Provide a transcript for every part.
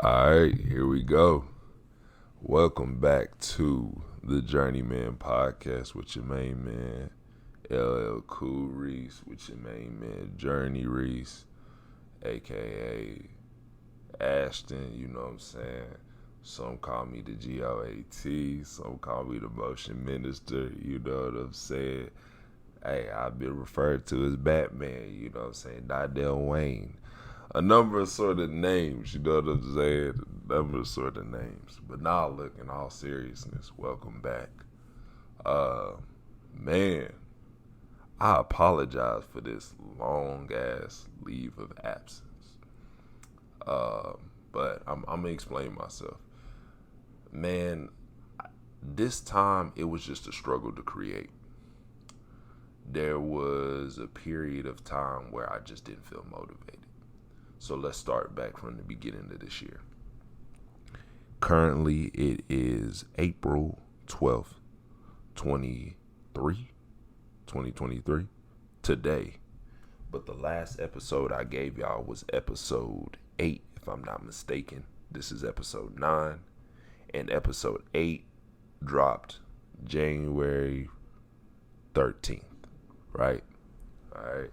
Alright, here we go. Welcome back to the Journeyman podcast with your main man, LL Cool Reese, with your main man, Journey Reese, aka Ashton, you know what I'm saying? Some call me the GOAT, some call me the motion minister, you know what I'm saying? Hey, I've been referred to as Batman, you know what I'm saying? Nidell Wayne. A number of sort of names, you know what I'm saying? A number of sort of names. But now, look, in all seriousness, welcome back. Uh, man, I apologize for this long ass leave of absence. But I'm gonna explain myself. Man, this time it was just a struggle to create. There was a period of time where I just didn't feel motivated. So let's start back from the beginning of this year. Currently, it is April 12th, 2023, today. But the last episode I gave y'all was episode 8, if I'm not mistaken. This is episode 9. And episode 8 dropped January 13th, right? All right.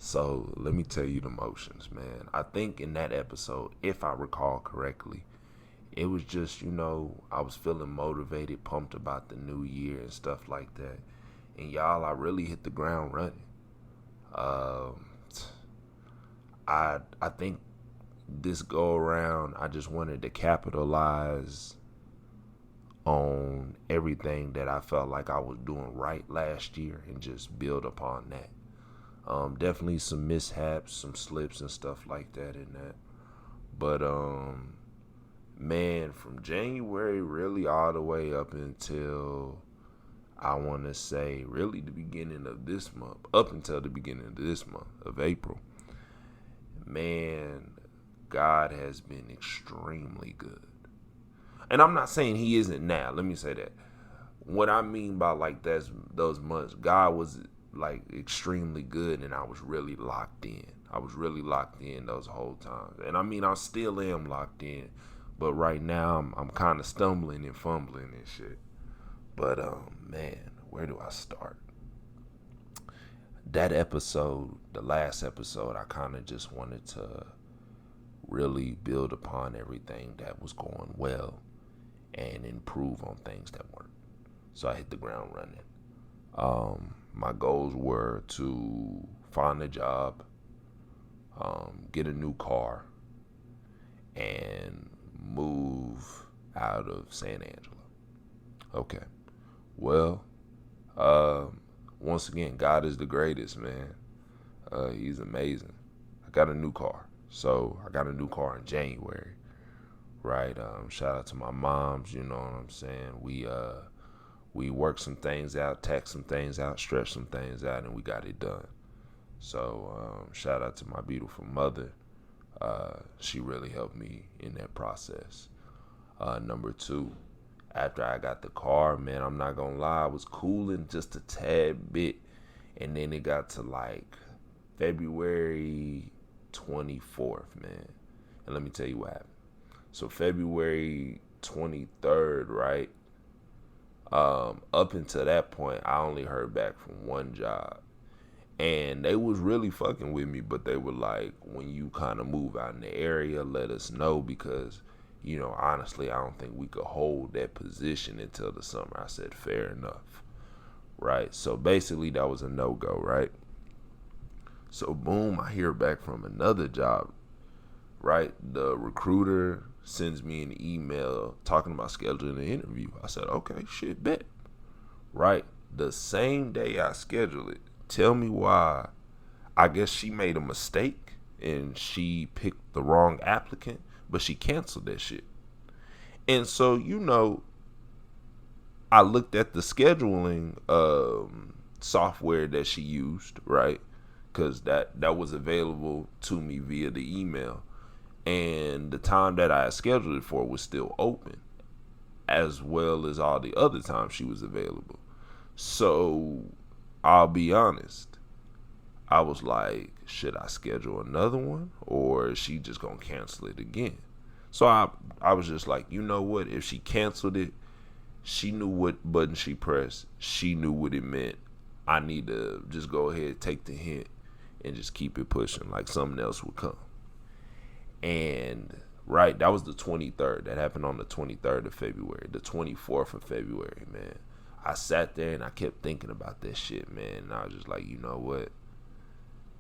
So let me tell you the motions, man. I think in that episode, if I recall correctly, it was just, I was feeling motivated, pumped about the new year and stuff like that. And y'all, I really hit the ground running. I think this go around, I just wanted to capitalize on everything that I felt like I was doing right last year and just build upon that. Definitely some mishaps, some slips and stuff like that in that. But man, from January really all the way up until I want to say really the beginning of this month, up until the beginning of this month of April, man, God has been extremely good. And I'm not saying he isn't now. Let me say that. What I mean by like those months, God was like extremely good, and I was really locked in. I was really locked in those whole times. And I mean, I still am locked in, but right now I'm kind of stumbling and fumbling and shit. But man, where do I start? That episode, the last episode, I kind of just wanted to really build upon everything that was going well and improve on things that weren't. So I hit the ground running. My goals were to find a job, get a new car, and move out of San Angelo. Okay. Well, once again, God is the greatest, man. He's amazing. I got a new car. So I got a new car in January, right? Shout out to my moms, you know what I'm saying? We worked some things out, taxed some things out, stretched some things out, and we got it done. So shout out to my beautiful mother. She really helped me in that process. Number 2, after I got the car, man, I'm not gonna lie, I was cooling just a tad bit, and then it got to like February 24th, man. And let me tell you what happened. So February 23rd, right? Up until that point, I only heard back from one job. And they was really fucking with me, but they were like, when you kind of move out in the area, let us know because, honestly, I don't think we could hold that position until the summer. I said, fair enough. Right? So basically, that was a no-go, right? So boom, I hear back from another job, right? The recruiter sends me an email talking about scheduling an interview. I said, okay, shit, bet. Right? The same day I scheduled it, tell me why. I guess she made a mistake and she picked the wrong applicant, but she canceled that shit. And so, I looked at the scheduling software that she used, right? Because that was available to me via the email. And the time that I had scheduled it for was still open, as well as all the other times she was available. So, I'll be honest. I was like, should I schedule another one? Or is she just going to cancel it again? So I was just like, you know what? If she canceled it, she knew what button she pressed. She knew what it meant. I need to just go ahead, take the hint, and just keep it pushing. Like something else would come. And right, that was the 23rd. That happened on the 23rd of February. The 24th of February, man. I sat there and I kept thinking about that shit, man. And I was just like, you know what?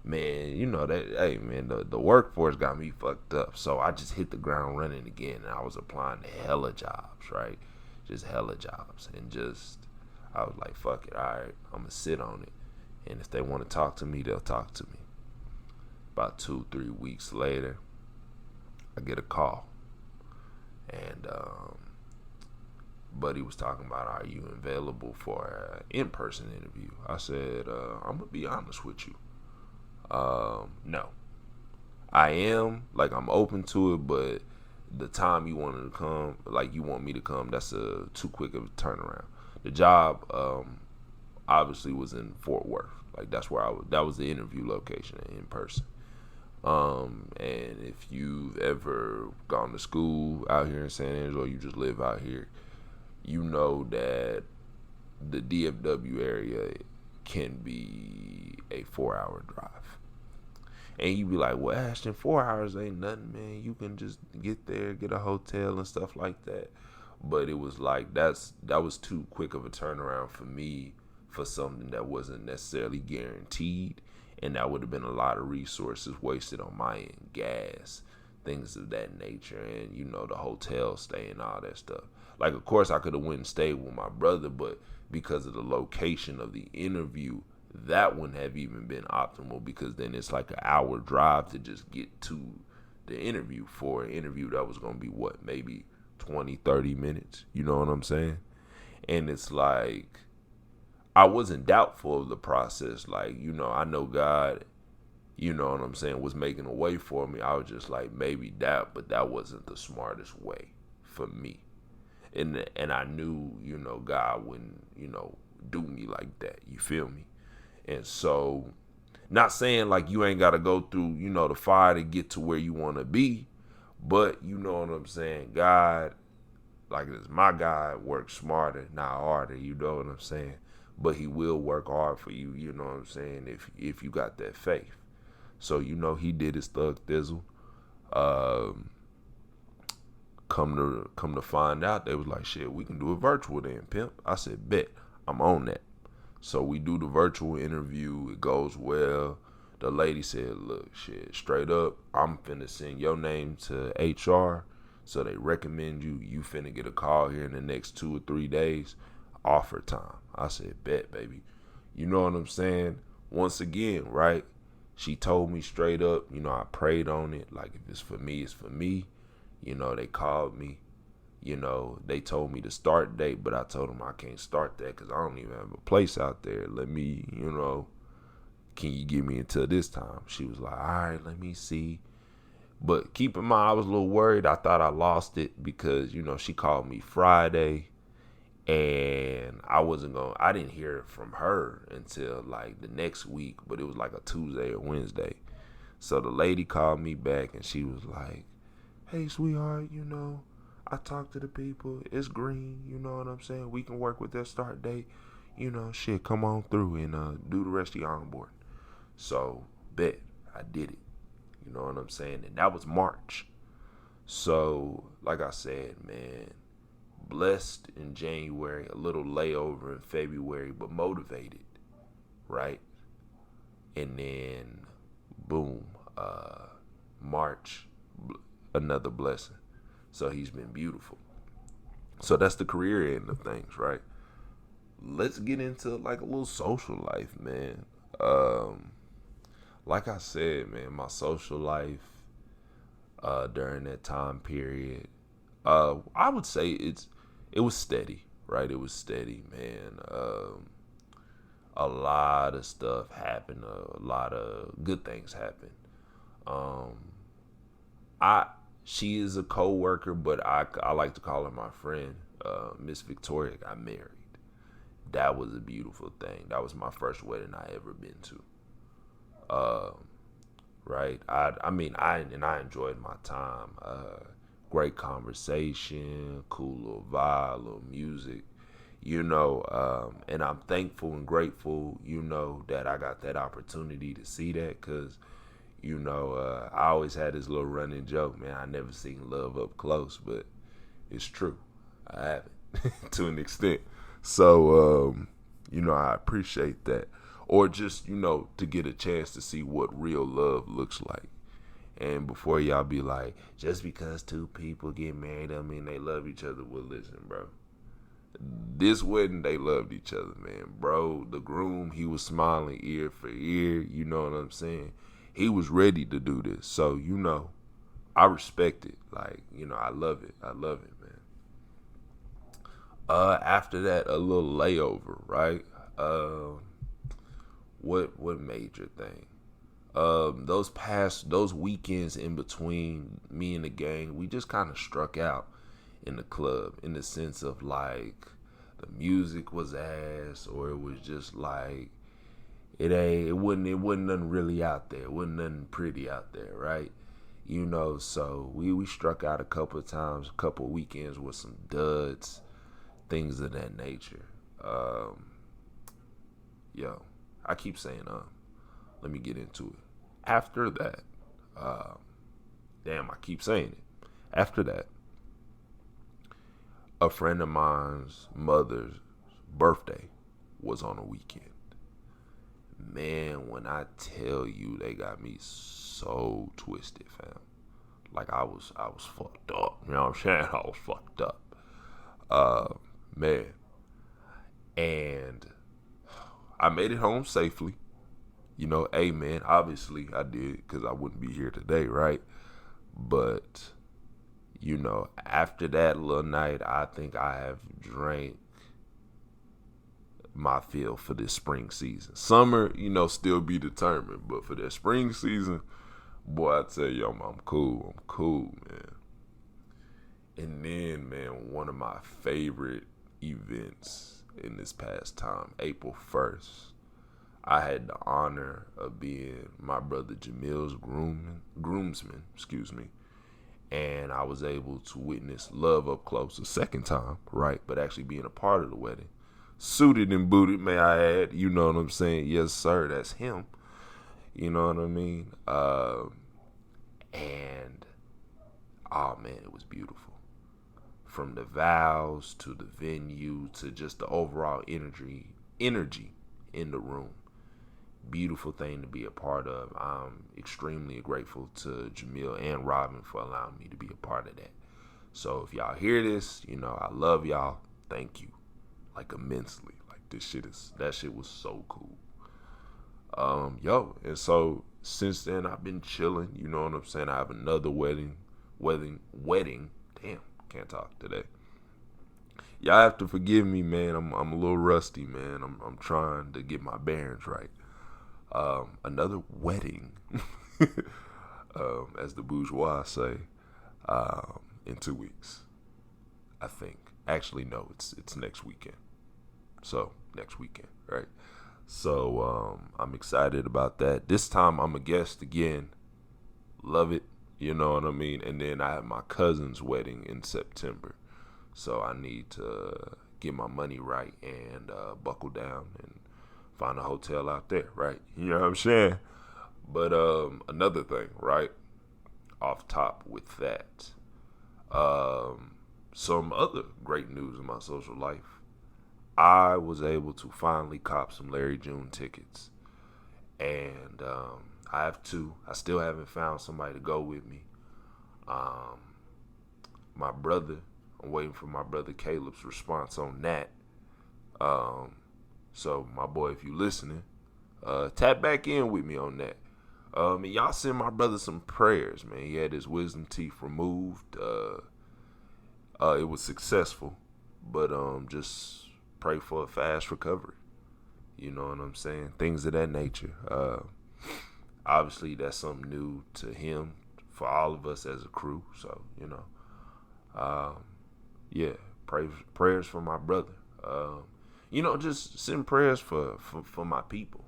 Man, you know that, hey, man, the workforce got me fucked up. So I just hit the ground running again. And I was applying to hella jobs, right? Just hella jobs. And just, I was like, fuck it. All right, I'm going to sit on it. And if they want to talk to me, they'll talk to me. About 2-3 weeks later, I get a call. And Buddy was talking about, are you available for an in-person interview? I said, I'm going to be honest with you. No. I am, like, I'm open to it, but the time you wanted to come, like, you want me to come, that's too quick of a turnaround. The job, obviously was in Fort Worth. Like, that's where that was the interview location in person. And if you've ever gone to school out here in San Angelo, or you just live out here, you know that the DFW area can be a 4-hour drive. And you be like, well, Ashton, 4 hours ain't nothing, man. You can just get there, get a hotel and stuff like that. But it was like, that was too quick of a turnaround for me for something that wasn't necessarily guaranteed. And that would have been a lot of resources wasted on my end, gas, things of that nature, and, you know, the hotel stay and all that stuff. Like, of course, I could have went and stayed with my brother, but because of the location of the interview, that wouldn't have even been optimal, because then it's like an hour drive to just get to the interview for an interview that was going to be, what, maybe 20-30 minutes, you know what I'm saying? And it's like, I wasn't doubtful of the process. Like, you know, I know God, you know what I'm saying, was making a way for me. I was just like, maybe that, but that wasn't the smartest way for me. And I knew, you know, God wouldn't, you know, do me like that. You feel me? And so, not saying like you ain't got to go through, you know, the fire to get to where you want to be, but you know what I'm saying? God, like this, my God works smarter, not harder. You know what I'm saying? But he will work hard for you. You know what I'm saying? If you got that faith. So, you know, he did his thug thizzle. Come to find out, they was like, shit, we can do it virtual then, pimp. I said, bet, I'm on that. So we do the virtual interview. It goes well. The lady said, look, shit, straight up, I'm finna send your name to HR, so they recommend you. You finna get a call here in the next 2 or 3 days. Offer time. I said, bet, baby. You know what I'm saying? Once again, right? She told me straight up, you know, I prayed on it. Like, if it's for me, it's for me. You know, they called me. You know, they told me the start date, but I told them I can't start that because I don't even have a place out there. Let me, you know, can you get me until this time? She was like, all right, let me see. But keep in mind, I was a little worried. I thought I lost it because, you know, she called me Friday and I didn't hear from her until like the next week, but it was like a Tuesday or Wednesday. So the lady called me back and she was like, hey, sweetheart, you know, I talked to the people. It's green. You know what I'm saying? We can work with that start date. You know, shit, come on through and do the rest of your onboard. So, bet. I did it. You know what I'm saying? And that was March. So, like I said, man, blessed in January, a little layover in February, but motivated, right? And then, boom, March, another blessing. So he's been beautiful. So that's the career end of things, right? Let's get into like a little social life, man. Like I said, man, my social life during that time period, I would say it was steady, right? It was steady, man. A lot of stuff happened. A lot of good things happened. She is a co-worker, but I like to call her my friend. Miss Victoria got married. That was a beautiful thing. That was my first wedding I ever been to. Right? I enjoyed my time. great conversation, cool little vibe, little music, and I'm thankful and grateful, that I got that opportunity to see that, because, I always had this little running joke, man, I never seen love up close, but it's true. I haven't to an extent. So, I appreciate that. Or just, to get a chance to see what real love looks like. And before y'all be like, just because two people get married, I mean they love each other. Well, listen, bro. This wedding, they loved each other, man. Bro, the groom, he was smiling ear for ear. You know what I'm saying? He was ready to do this. So, I respect it. Like, I love it. I love it, man. After that, a little layover, right? What major thing? Those weekends in between, me and the gang, we just kind of struck out in the club, in the sense of like the music was ass, or it was just like it wasn't nothing really out there. It wasn't nothing pretty out there, right? So we struck out a couple of times, a couple of weekends with some duds, things of that nature. Yo, I keep saying let me get into it. After that, I keep saying it. After that, a friend of mine's mother's birthday was on a weekend. Man, when I tell you, they got me so twisted, fam. Like I was fucked up. You know what I'm saying? I was fucked up. Man. And I made it home safely. Hey, man, obviously I did, because I wouldn't be here today, right? But, after that little night, I think I have drank my fill for this spring season. Summer, still be determined. But for that spring season, boy, I tell you, I'm cool. I'm cool, man. And then, man, one of my favorite events in this past time, April 1st, I had the honor of being my brother Jamil's groomsman, and I was able to witness love up close a second time, right? But actually being a part of the wedding. Suited and booted, may I add. You know what I'm saying? Yes, sir, that's him. You know what I mean? And, oh, man, it was beautiful. From the vows to the venue to just the overall energy in the room. Beautiful thing to be a part of. I'm extremely grateful to Jamil and Robin for allowing me to be a part of that. So if y'all hear this, I love y'all. Thank you, like immensely. Like that shit was so cool. And so since then I've been chilling. You know what I'm saying? I have another wedding. Damn, can't talk today. Y'all have to forgive me, man. I'm a little rusty, man. I'm trying to get my bearings right. Another wedding, as the bourgeois say, in 2 weeks, I think. Actually, no, it's next weekend. So next weekend, right? So I'm excited about that. This time I'm a guest again. Love it. You know what I mean? And then I have my cousin's wedding in September. So I need to get my money right and buckle down and find a hotel out there, right? You know what I'm saying? But another thing, right? Off top with that. Some other great news in my social life. I was able to finally cop some Larry June tickets. And I have two. I still haven't found somebody to go with me. My brother, I'm waiting for my brother Caleb's response on that. So my boy, if you listening, tap back in with me on that. And y'all send my brother some prayers, man. He had his wisdom teeth removed. It was successful, but just pray for a fast recovery. You know what I'm saying? Things of that nature. Obviously, that's something new to him, for all of us as a crew. So, yeah, prayers for my brother. Just send prayers for my people,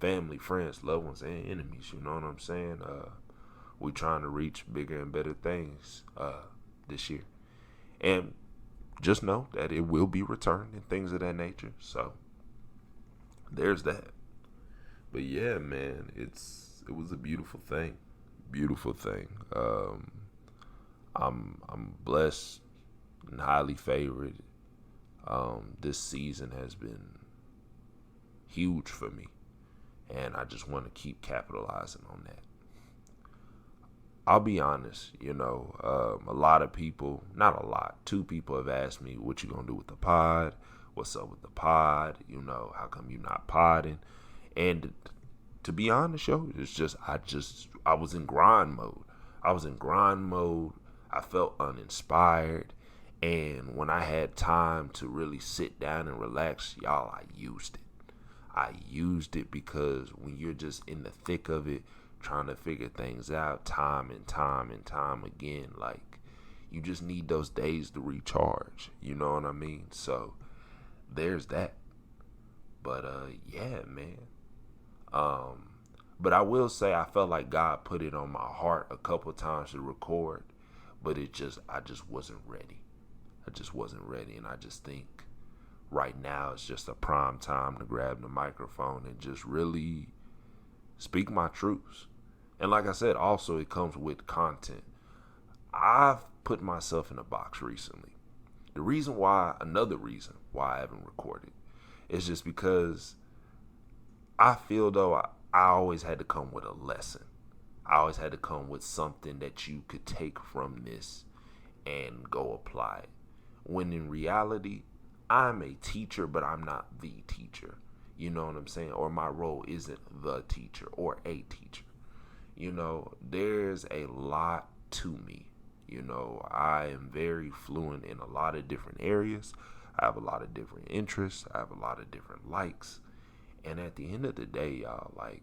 family, friends, loved ones, and enemies. You know what I'm saying? We trying to reach bigger and better things. this year. And just know that it will be returned and things of that nature. So there's that. But yeah, man, it was a beautiful thing. Beautiful thing. I'm blessed and highly favored. This season has been huge for me, and I just want to keep capitalizing on that. I'll be honest, a lot of people, not a lot, two people have asked me, what you gonna do with the pod? What's up with the pod? How come you not podding? And to be honest, it's just, I was in grind mode. I felt uninspired. And when I had time to really sit down and relax, y'all, I used it. I used it because when you're just in the thick of it, trying to figure things out time and time and time again, like, you just need those days to recharge. You know what I mean? So there's that. But yeah, man. But I will say I felt like God put it on my heart a couple times to record, but I just wasn't ready. And I just think right now it's just a prime time to grab the microphone and just really speak my truths. And like I said, also it comes with content. I've put myself in a box recently. Another reason why I haven't recorded is just because I feel though I always had to come with a lesson. I always had to come with something that you could take from this and go apply it. When in reality, I'm a teacher, but I'm not the teacher. You know what I'm saying? Or my role isn't the teacher or a teacher. There's a lot to me. I am very fluent in a lot of different areas. I have a lot of different interests. I have a lot of different likes. And at the end of the day, y'all, like,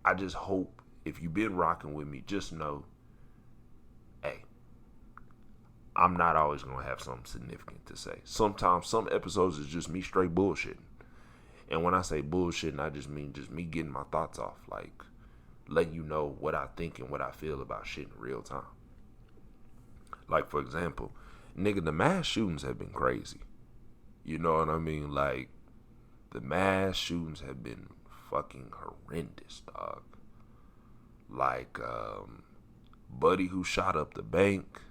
I just hope if you've been rocking with me, just know, hey, I'm not always going to have something significant to say. Sometimes some episodes is just me straight bullshitting. And when I say bullshitting, I just mean just me getting my thoughts off. Like, letting you know what I think and what I feel about shit in real time. Like, for example, nigga, the mass shootings have been crazy. You know what I mean? Like, the mass shootings have been fucking horrendous, dog. Like, Buddy who shot up the bank.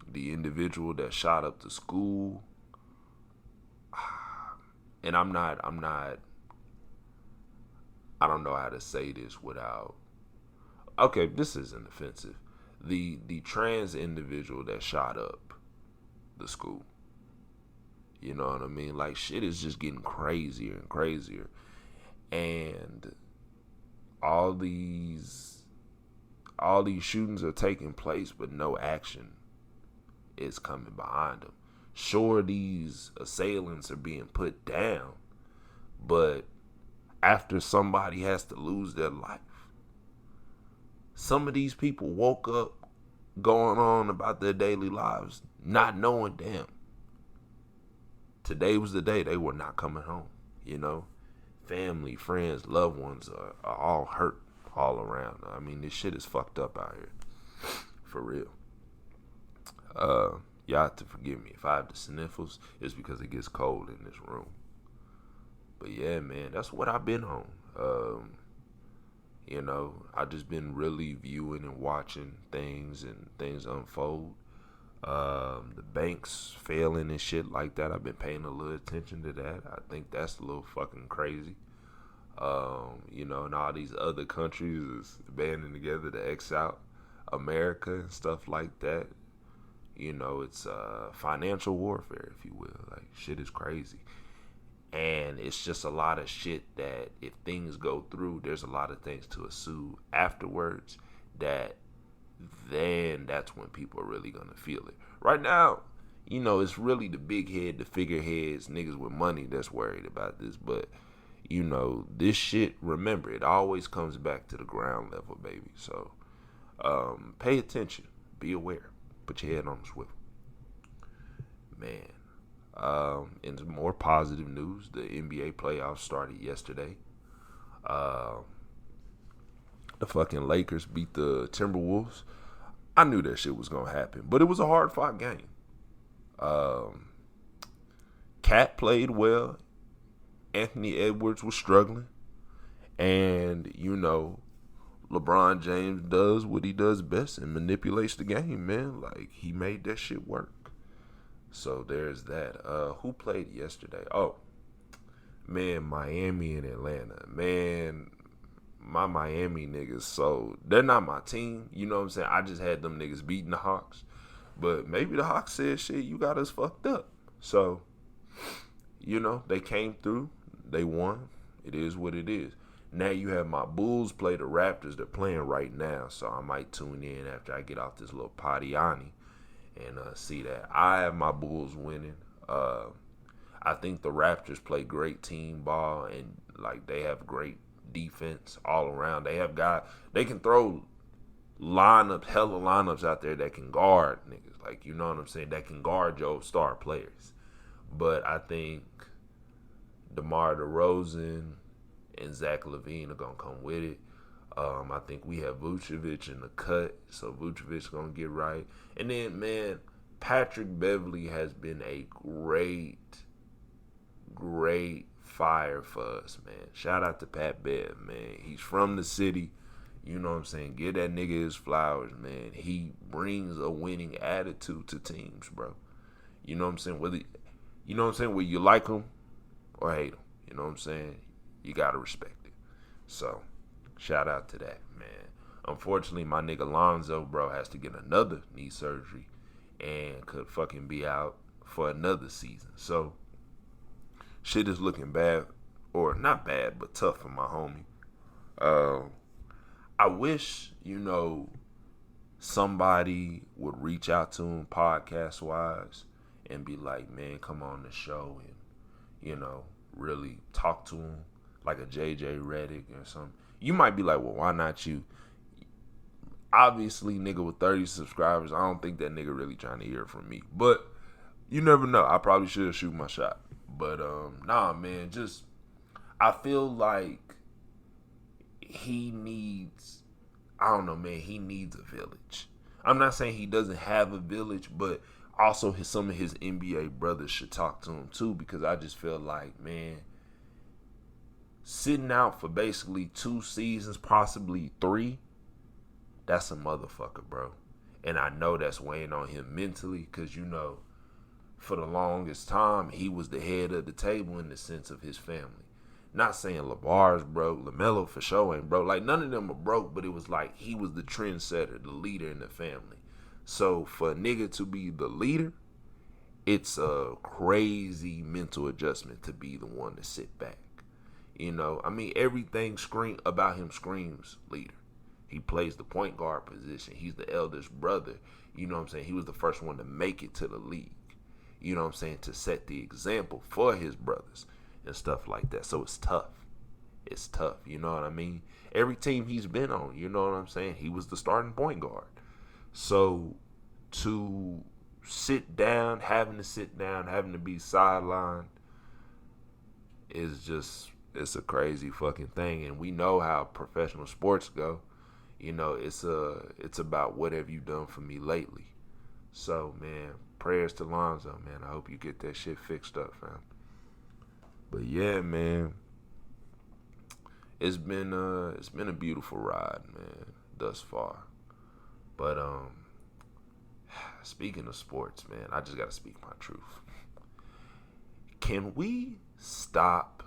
The individual that shot up the school. And I don't know how to say this without, okay, this isn't offensive. The trans individual that shot up the school. You know what I mean? Like, shit is just getting crazier and crazier. And all these shootings are taking place, but no action is coming behind them. Sure, these assailants are being put down, but after somebody has to lose their life, some of these people woke up going on about their daily lives, not knowing, damn, today was the day they were not coming home. Family, friends, loved ones are all hurt all around. I mean, this shit is fucked up out here, for real. Y'all have to forgive me if I have the sniffles. It's because it gets cold in this room. But yeah, man, that's what I've been on. I've just been really viewing and watching things and things unfold. The banks failing and shit like that. I've been paying a little attention to that. I think that's a little fucking crazy. And all these other countries is banding together to X out America and stuff like that. It's financial warfare, if you will. Like, shit is crazy. And it's just a lot of shit that if things go through, there's a lot of things to assume afterwards that then that's when people are really going to feel it. Right now, it's really the big head, the figureheads, niggas with money that's worried about this. But, this shit, remember, it always comes back to the ground level, baby. So, pay attention. Be aware. Put your head on the swivel. Man. In some more positive news, the NBA playoffs started yesterday. the fucking Lakers beat the Timberwolves, I knew that shit was gonna happen. But it was a hard fought game. Cat played well. Anthony Edwards was struggling. And, LeBron James does what he does best and manipulates the game, man. Like, he made that shit work. So there's that. Who played yesterday? Oh, man, Miami and Atlanta. Man, my Miami niggas, so they're not my team. You know what I'm saying? I just had them niggas beating the Hawks. But maybe the Hawks said, shit, you got us fucked up. So, they came through. They won. It is what it is. Now you have my Bulls play the Raptors. They're playing right now. So I might tune in after I get off this little Patiani and see that. I have my Bulls winning. I think the Raptors play great team ball and like they have great defense all around. They have guys, they can throw hella lineups out there that can guard niggas. Like, you know what I'm saying? That can guard your star players. But I think DeMar DeRozan and Zach LaVine are going to come with it. I think we have Vucevic in the cut, so Vucevic's going to get right. And then, man, Patrick Beverly has been a great fire for us, man. Shout out to Pat Bev, man. He's from the city. You know what I'm saying? Give that nigga his flowers, man. He brings a winning attitude to teams, bro. You know what I'm saying? Whether you like him or hate him. You know what I'm saying? You gotta respect it. So, shout out to that, man. Unfortunately, my nigga Lonzo, bro, has to get another knee surgery and could fucking be out for another season. So, shit is looking bad, or not bad, but tough for my homie. I wish, somebody would reach out to him podcast-wise and be like, man, come on the show and, really talk to him like a JJ Redick or something. You might be like, well, why not you? Obviously, nigga with 30 subscribers, I don't think that nigga really trying to hear from me. But you never know. I probably should shoot my shot. But, nah, man, I feel like he needs a village. I'm not saying he doesn't have a village, but also some of his NBA brothers should talk to him too, because I just feel like, man, sitting out for basically 2 seasons, possibly 3, that's a motherfucker, bro. And I know that's weighing on him mentally because, for the longest time, he was the head of the table in the sense of his family. Not saying LeVar's broke, LaMelo for sure ain't broke. Like, none of them are broke, but it was like he was the trendsetter, the leader in the family. So, for a nigga to be the leader, it's a crazy mental adjustment to be the one to sit back. Everything about him screams leader. He plays the point guard position. He's the eldest brother. You know what I'm saying? He was the first one to make it to the league. You know what I'm saying? To set the example for his brothers and stuff like that. So it's tough. It's tough. You know what I mean? Every team he's been on, you know what I'm saying? He was the starting point guard. So to sit down, having to be sidelined is just, it's a crazy fucking thing. And we know how professional sports go. It's about what have you done for me lately. So, man, prayers to Lonzo, man. I hope you get that shit fixed up, fam. But yeah, man, it's been a beautiful ride, man, thus far. But speaking of sports, man, I just gotta speak my truth. Can we stop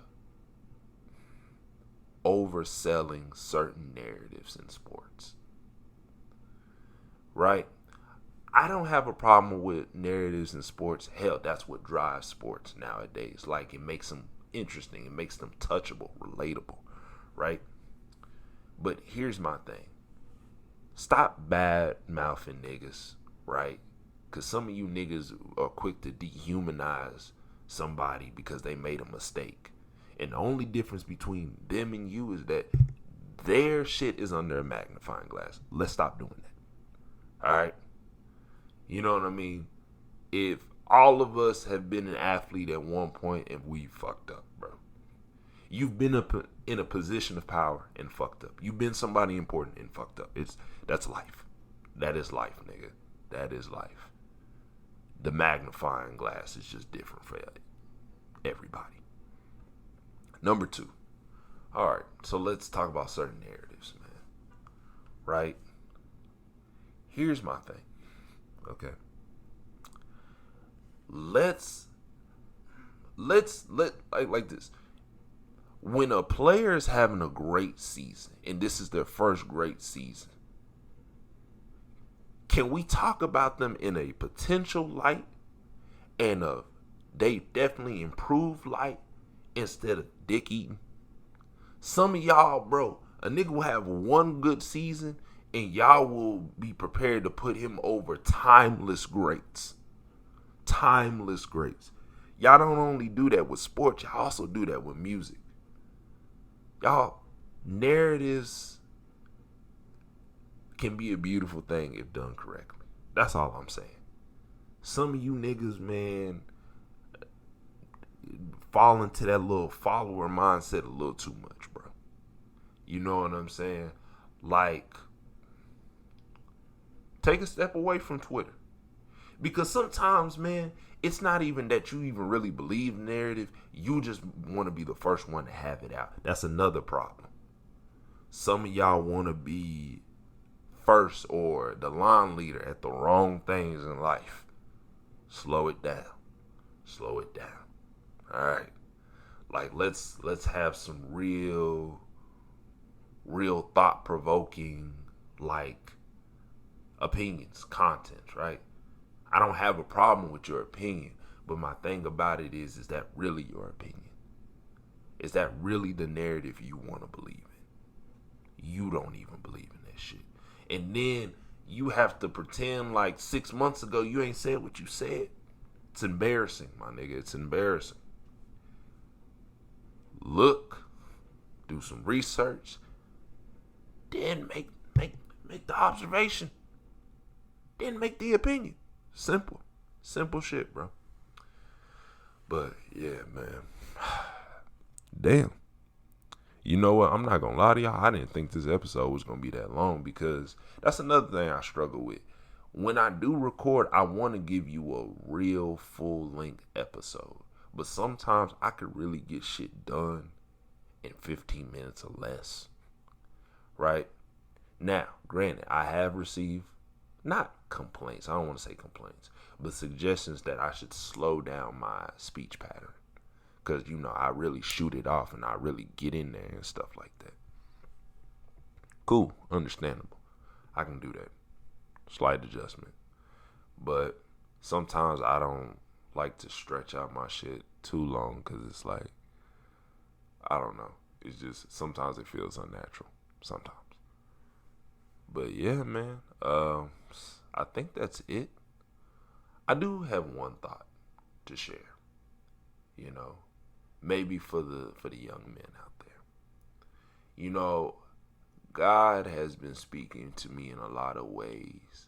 overselling certain narratives in sports? Right? I don't have a problem with narratives in sports. Hell, that's what drives sports nowadays. Like, it makes them interesting. It makes them touchable, relatable, right? But here's my thing. Stop bad-mouthing niggas, right? Because some of you niggas are quick to dehumanize somebody because they made a mistake. And the only difference between them and you is that their shit is under a magnifying glass. Let's stop doing that. All right? You know what I mean? If all of us have been an athlete at one point and we fucked up, bro. You've been in a position of power and fucked up. You've been somebody important and fucked up. That's life. That is life, nigga. That is life. The magnifying glass is just different for everybody. Number 2. All right, so let's talk about certain narratives, man. Right? Here's my thing. Okay. Let's like this. When a player is having a great season, and this is their first great season, can we talk about them in a potential light and they definitely improved light instead of dick eating? Some of y'all, bro, a nigga will have one good season and y'all will be prepared to put him over timeless greats. Timeless greats. Y'all don't only do that with sports, y'all also do that with music. Y'all, narratives can be a beautiful thing if done correctly. That's all I'm saying. Some of you niggas, man, fall into that little follower mindset a little too much, bro. You know what I'm saying? Like, take a step away from Twitter. Because sometimes, man, it's not even that you even really believe narrative. You just want to be the first one to have it out. That's another problem. Some of y'all want to be first or the line leader at the wrong things in life. Slow it down. Slow it down. All right. Like, let's have some real thought-provoking, like, opinions, content, right? I don't have a problem with your opinion, but my thing about it is that really your opinion? Is that really the narrative you want to believe in? You don't even believe in that shit. And then you have to pretend like 6 months ago you ain't said what you said. It's embarrassing, my nigga. It's embarrassing. Look, do some research, then make the observation, then make the opinion. Simple shit, bro. But yeah, man. Damn. You know what? I'm not gonna lie to y'all. I didn't think this episode was gonna be that long because that's another thing I struggle with. When I do record, I want to give you a real full-length episode. But sometimes I could really get shit done in 15 minutes or less. Right? Now, granted, I have received, not complaints, I don't want to say complaints, but suggestions that I should slow down my speech pattern. Because, you know, I really shoot it off and I really get in there and stuff like that. Cool, understandable. I can do that. Slight adjustment. But sometimes I don't like to stretch out my shit too long because it's like, I don't know. It's just, sometimes it feels unnatural. Sometimes. But yeah, man. I think that's it. I do have one thought to share. You know, maybe for the young men out there. You know, God has been speaking to me in a lot of ways,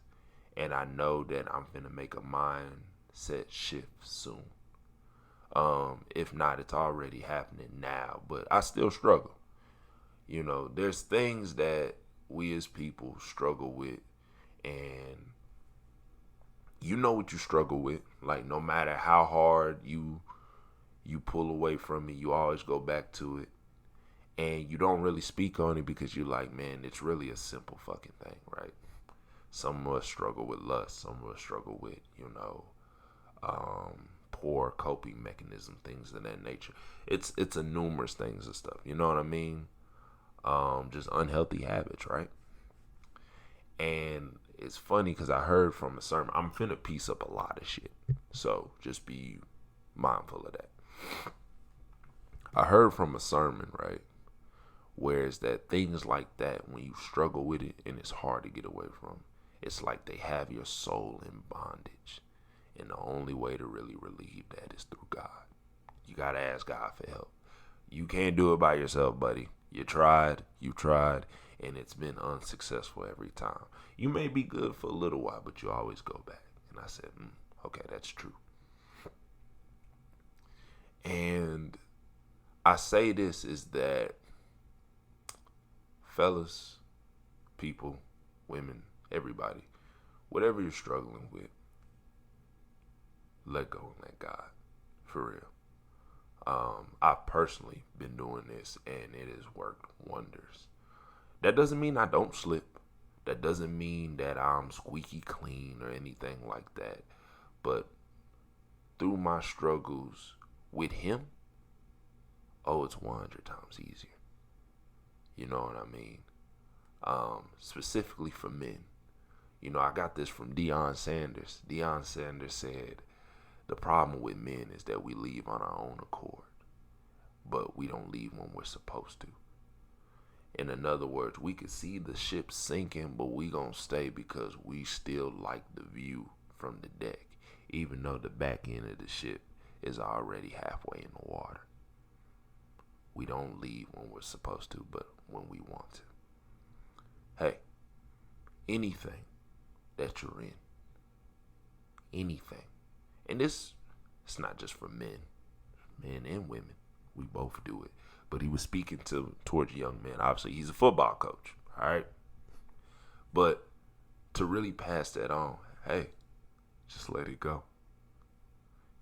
and I know that I'm finna make a mindset shift soon. If not, it's already happening now, but I still struggle. You know, there's things that we as people struggle with, and you know what you struggle with. Like, no matter how hard you pull away from it, you always go back to it. And you don't really speak on it because you're like, man, it's really a simple fucking thing, right? Some of us struggle with lust. Some of us struggle with, you know, poor coping mechanism, things of that nature. It's a numerous things and stuff. You know what I mean? Just unhealthy habits, right? And it's funny because I heard from a sermon. I'm finna piece up a lot of shit. So just be mindful of that. I heard from a sermon, right? Where it's that things like that, when you struggle with it and it's hard to get away from, it's like they have your soul in bondage. And the only way to really relieve that is through God. You got to ask God for help. You can't do it by yourself, buddy. You tried, and it's been unsuccessful every time. You may be good for a little while, but you always go back. And I said, okay, that's true. And I say this is that, fellas, people, women, everybody, whatever you're struggling with, let go and let God. For real. I've personally been doing this and it has worked wonders. That doesn't mean I don't slip. That doesn't mean that I'm squeaky clean or anything like that. But through my struggles with him, oh, it's 100 times easier. You know what I mean? Specifically for men. You know, I got this from Deion Sanders. Deion Sanders said, the problem with men is that we leave on our own accord, but we don't leave when we're supposed to. In other words, we could see the ship sinking, but we gonna stay because we still like the view from the deck, even though the back end of the ship is already halfway in the water. We don't leave when we're supposed to, but when we want to. Hey, anything that you're in, anything, and it's not just for men and women. We both do it. But he was speaking towards young men. Obviously, he's a football coach, all right? But to really pass that on, hey, just let it go.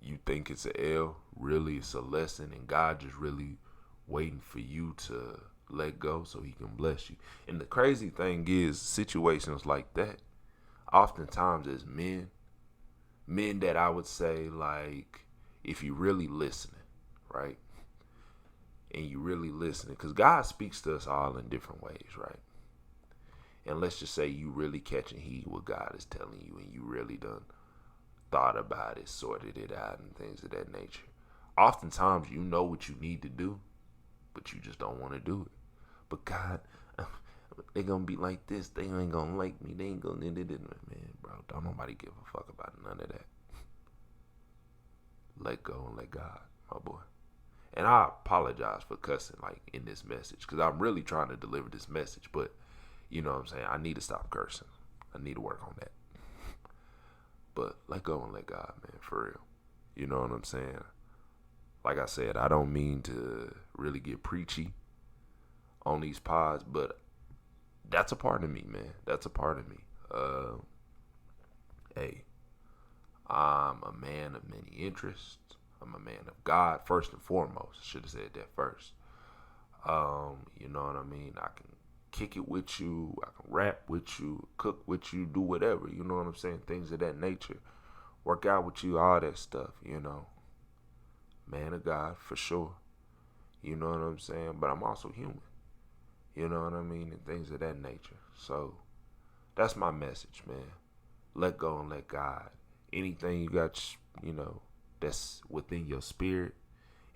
You think it's an L, really it's a lesson, and God just really waiting for you to let go so he can bless you. And the crazy thing is, situations like that, oftentimes as men that I would say, like, if you really listening, right? And you really listening, because God speaks to us all in different ways, right? And let's just say you really catching heed what God is telling you, and you really done thought about it, sorted it out, and things of that nature. Oftentimes you know what you need to do, but you just don't want to do it. But God, they gonna be like this. They ain't gonna like me. They ain't gonna, man, bro. Don't nobody give a fuck about none of that. Let go and let God, my boy. And I apologize for cussing like in this message, because I'm really trying to deliver this message. But you know what I'm saying? I need to stop cursing. I need to work on that. But let go and let God, man, for real. You know what I'm saying? Like I said, I don't mean to really get preachy on these pods, but that's a part of me, man. That's a part of me. Hey, I'm a man of many interests. I'm a man of God, first and foremost. I should have said that first. You know what I mean? I can kick it with you. I can rap with you, cook with you, do whatever. You know what I'm saying? Things of that nature. Work out with you, all that stuff, you know. Man of God, for sure. You know what I'm saying? But I'm also human. You know what I mean? And things of that nature. So, that's my message, man. Let go and let God. Anything you got, you know, that's within your spirit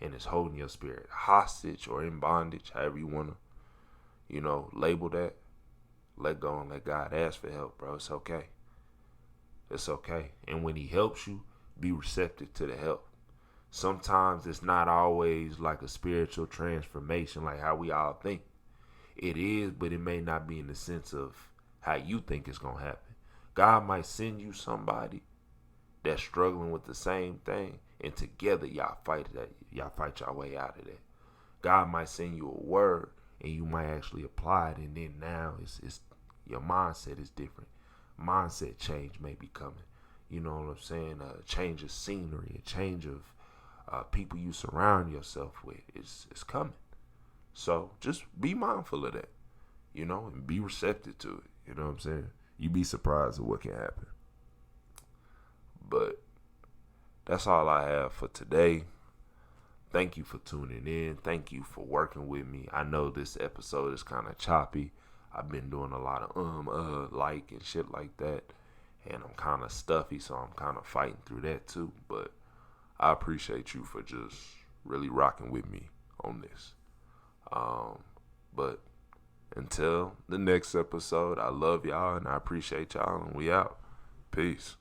and is holding your spirit hostage or in bondage, however you want to, you know, label that. Let go and let God. Ask for help, bro. It's okay. It's okay. And when he helps you, be receptive to the help. Sometimes it's not always like a spiritual transformation like how we all think. It is, but it may not be in the sense of how you think it's going to happen. God might send you somebody that's struggling with the same thing, and together y'all fight your way out of that. God might send you a word, and you might actually apply it, and then now it's your mindset is different. Mindset change may be coming. You know what I'm saying? A change of scenery, a change of people you surround yourself with is coming. So just be mindful of that, you know, and be receptive to it. You know what I'm saying? You'd be surprised at what can happen. But that's all I have for today. Thank you for tuning in. Thank you for working with me. I know this episode is kind of choppy. I've been doing a lot of like and shit like that. And I'm kind of stuffy, so I'm kind of fighting through that too. But I appreciate you for just really rocking with me on this. But until the next episode, I love y'all and I appreciate y'all, and we out. Peace.